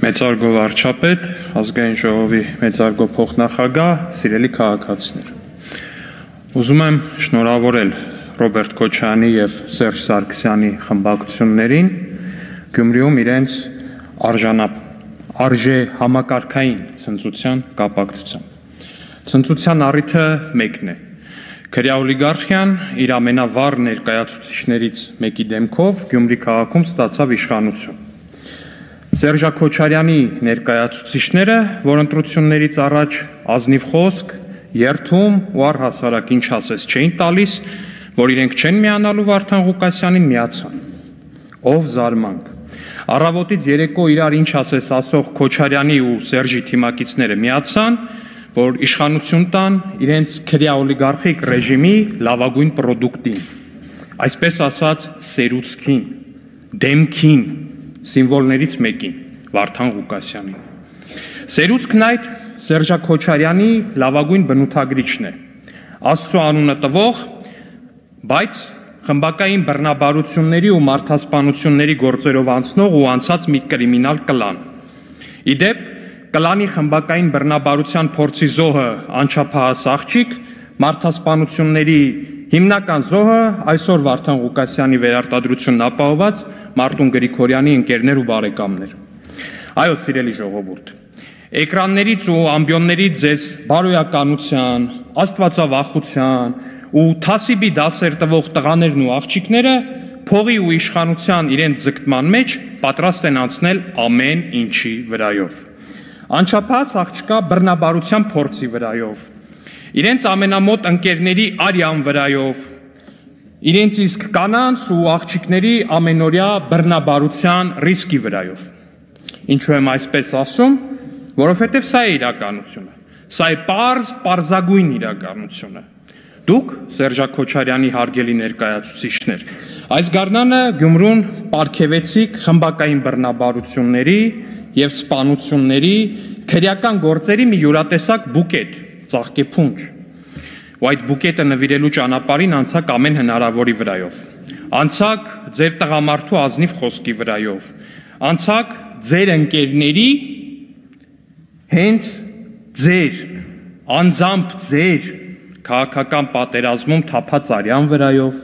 Մեծարգո վարչապետ, ազգային ժողովի մեծարգո փոխնախագահ, սիրելի քաղաքացիներ։ Ուզում եմ շնորհավորել Ռոբերտ Քոչարյանի եւ Սերժ Սարգսյանի խմբակցություններին Գյումրիում իրենց արժե համակարգային ցնծության կապակցությամբ։ Ցնծության առիթը մեկն է։ Քրյա օլիգարխիան իր ամենավառ ներկայացուցիչներից մեկի դեմքով Գյումրի քաղաքում ստացավ իշխանություն։ Սերժ Քոչարյանի ներկայացուցիչները, որ ընտրություններից առաջ ազնիվ խոսք, երթում ու առհասարակ ինչ ասես չէին տալիս, որ իրենք չեն միանալու Վարդան Ղուկասյանին, միացան։ Ով զարմանք։ Առավոտից երեկո իրար ինչ ասես ասող Քոչարյանի ու Սերժի թիմակիցները միացան, որ իշխանություն տան իրենց քրյա օլիգարխիկ ռեժիմի լավագույն պրոդուկտին, այսպես ասած սերուցքին, դեմքին, սիմվոլներից մեկին, Վարդան Ղուկասյանին։ Սերուցքն այդ Սերժ Քոչարյանի լավագույն բնութագրիչն է, Աստծո անունը տվող, բայց խմբակային բռնաբարությունների ու մարդասպանությունների գործերով անցնող ու անցած մի կրիմինալ կլան։ Իդեպ, կլանի խմբակային բռնաբարության փորձի զոհը անչափահաս աղջիկ, մարդասպանությունների հիմնական զոհը այսօր Վարդան Ղուկասյանի վերարտադրությունն ապահոված Մարտուն Գրիգորյանի ընկերներ ու բարեկամներ։ Այո, սիրելի ժողովուրդ, էկրաններից ու ամբիոններից ձեզ բարոյականության, աստվածավախության ու թասիբի դասեր տվող տղաներն ու աղջիկները փողի ու իշխանության իրենց ձգտման մեջ պատրաստ են անցնել ամեն ինչի վրայով։ Անչափահաս աղջկա բռնաբարության փորձի վրայով, իրենց ամենամոտ ընկերների արյան վրայով, իրենց իսկ կանանց ու աղջիկների ամենօրյա բռնաբարության ռիսկի վրայով։ Ինչու եմ այսպես ասում, որովհետև սա է իրականությունը, սա է պարզագույն իրականությունը։ Դուք, Սերժ Քոչարյանի հարգելի ներկայացուցիչներ, այս գարնանը Գյումրուն պարգևեցիք խմբակային բռնաբարությունների եւ սպանությունների քրեական գործերի մի յուրատեսակ բուկետ, ծաղկեփունջ։ Ու այդ բուկետը նվիրելու ճանապարհին անցակ ամեն հնարավորի վրայով։ Անցակ ձեր տղամարդու ազնիվ խոսքի վրայով։ Անցակ ձեր ընկերների հենց ձեր անձամբ ձեր քաղաքական պատերազմում թափած արյան վրայով։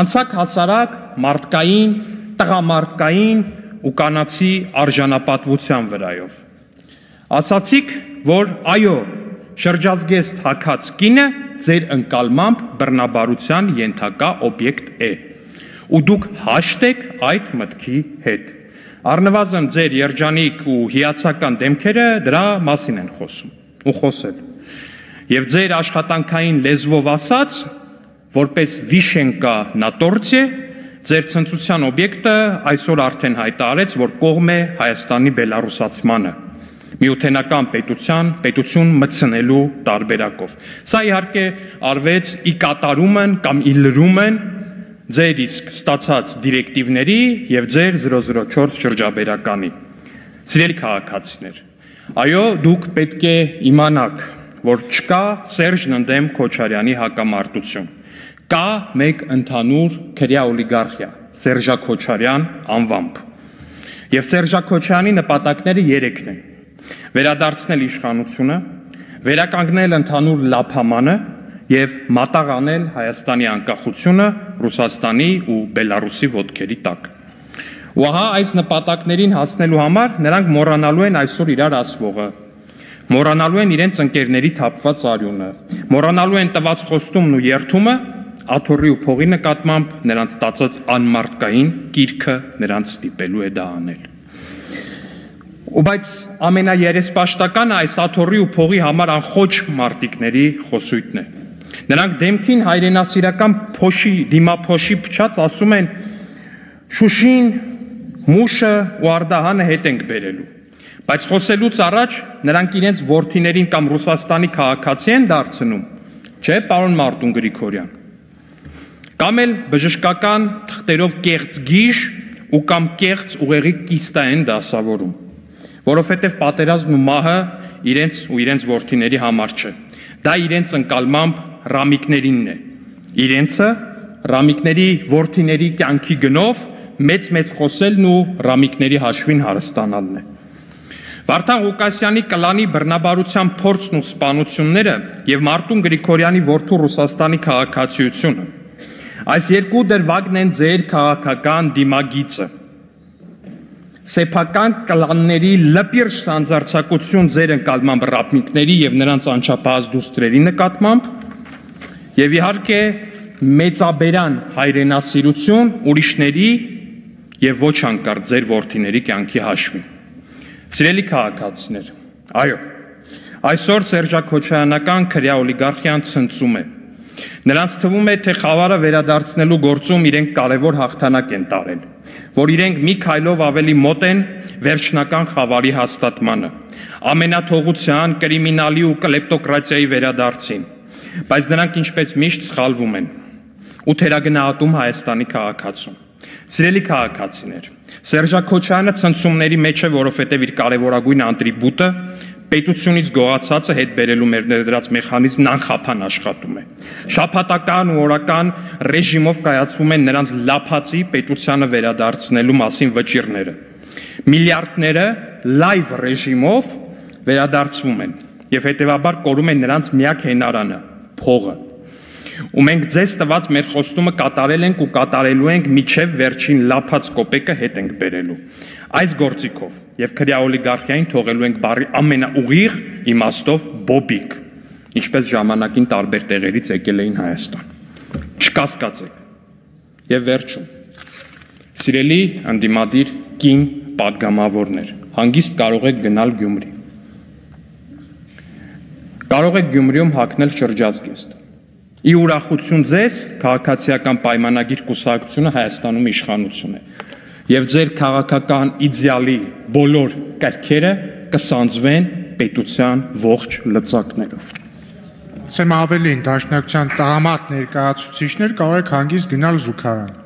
Անցակ հասարակ մարդկային, տղամարդկային ու կանացի արժանապատվության վրայով։ Ասացիք, որ այո, շրջազգեստ հագած կինը ձեր ընկալմամբ բռնաբարության ենթակա օբյեկտ է, ու դուք հաշտ եք այդ մտքի հետ։ Առնվազն ձեր երջանիկ ու հիացական դեմքերը դրա մասին են խոսում ու խոսել։ Եվ ձեր աշխատանքային լեզվով ասած, որպես վիշենկա նա տորցե, ձեր ցնծության օբյեկտը այսօր արդեն հայտարարեց, որ կողմ է Հայաստանի բելառուսացմանը, միութենական պետություն մտցնելու տարբերակով։ Սա իհարկե արվեց ի կատարումն կամ ի լրումն ձեր իսկ ստացած դիրեկտիվների եւ ձեր 004 շրջաբերականի։ Սիրելի քաղաքացիներ, այո, դուք պետք է իմանաք, որ չկա Սերժն ընդդեմ Քոչարյանի հակամարտություն։ Կա մեկ ընդհանուր քրյա օլիգարխիա, Սերժ Քոչարյան անվամբ։ Եվ Սերժ Քոչարյանի նպատակները 3-ն են. վերադարձնել իշխանությունը, վերականգնել ընդհանուր լափամանը եւ մատաղանել Հայաստանի անկախությունը Ռուսաստանի ու Բելառուսի ոտքերի տակ։ Ու ահա այս նպատակներին հասնելու համար նրանք մոռանալու են այսօր իրար ասվողը, մոռանալու են իրենց ընկերների թափված արյունը, մոռանալու են տված խոստումն ու երթումը, աթոռի ու փողի նկատմամբ նրանց տածած անմարտկային կիրքը նրանց ստիպելու է դա անել։ Ու բայց ամենաերեսպաշտականը այս աթոռի ու փողի համար անխոչ մարտիկների խոսույթն է։ Նրանք դեմքին հայրենասիրական դիմափոշի փչած ասում են Շուշին, Մուշը ու Արդահանը հետ ենք բերելու։ Բայց խոսելուց առաջ նրանք իրենց որդիներին կամ Ռուսաստանի քաղաքացի են դարձնում, չէ, պարոն Մարտուն Գրիգորյան։ Կամ էլ բժշկական թղթերով կեղծ գիժ ու կամ կեղծ ուղեղի կիստա են դասավորում, որովհետև պատերազմն ու մահը իրենց ու իրենց որդիների համար չէ։ Դա իրենց ընկալմամբ ռամիկներինն է։ Իրենցը ռամիկների որդիների կյանքի գնով մեծ խոսելն ու ռամիկների հաշվին հարստանալն է։ Վարդան Ղուկասյանի կլանի բռնաբարության փորձն ու սպանությունները եւ Մարտուն Գրիգորյանի որդու Ռուսաստանի քաղաքացիությունը այս երկու դրվագն են ձեր քաղաքական դիմագիծը սեփական կլանների լպիրշ սանձարձակություն ձեր ընկալման ռապնիկների եւ նրանց անչափահաս դուստրերի նկատմամբ եւ իհարկե մեծաբերան հայրենասիրություն ուրիշների եւ ոչ անկարծ ձեր որդիների կյանքի հաշվին Սիրելի քաղաքացիներ, այո, այսօր Սերժա-Քոչարյանական քրյա օլիգարխիան ցնծում է։ Նրանց թվում է, թե խավարը վերադարձնելու գործում իրենք կարևոր հաղթանակ են տարել, որ իրենք մի քայլով ավելի մոտ են վերջնական խավարի հաստատմանը, ամենաթողության, կրիմինալի ու կլեպտոկրատիայի վերադարձին, բայց նրանք ինչպես միշտ սխալվում են ու թերագնահատում Հայաստանի քաղաքացուն։ Սիրելի քաղաքացիներ, Սերժա-Քոչարյանը ցնցումների մեջ է, որովհետև իր կարևորագույն ատրիբուտը պետությունից գողացածը հետ բերելու մեր ներդրած մեխանիզմն անխափան աշխատում է։ Շաբաթական ու օրական ռեժիմով կայացվում են նրանց լափացի պետությանը վերադարձնելու մասին վճիռները։ Միլիարդները լայվ ռեժիմով վերադարձվում են եւ հետեւաբար կորում են նրանց միակ հենարանը՝ փողը։ Ու մենք ձեզ տված մեր խոստումը կատարել ենք ու կատարելու ենք միջև վերջին լափած կոպեկը հետ ենք բերելու։ Այս գործիքով եւ քրյա օլիգարխիային թողելու ենք բարի ամենաուղիղ իմաստով բոբիկ, ինչպես ժամանակին տարբեր տեղերից եկել էին Հայաստան։ Չկասկածեք։ Եվ վերջում։ Սիրելի անդիմադիր կին պատգամավորներ, հանգիստ կարող եք գնալ Գյումրի։ Կարող եք Գյումրիում հագնել շրջազգեստ։ Ի ուրախություն ձեզ, քաղաքացիական պայմանագիր կուսակցությունը Հայաստանում իշխանություն է եւ ձեր քաղաքական իդեալի բոլոր կարգերը կսանձվեն պետության ողջ լծակներով։ Ասեմ ավելին, Դաշնակցության տղամարդ ներկայացուցիչներ կարող եք հանգիստ գնալ Զուգարան։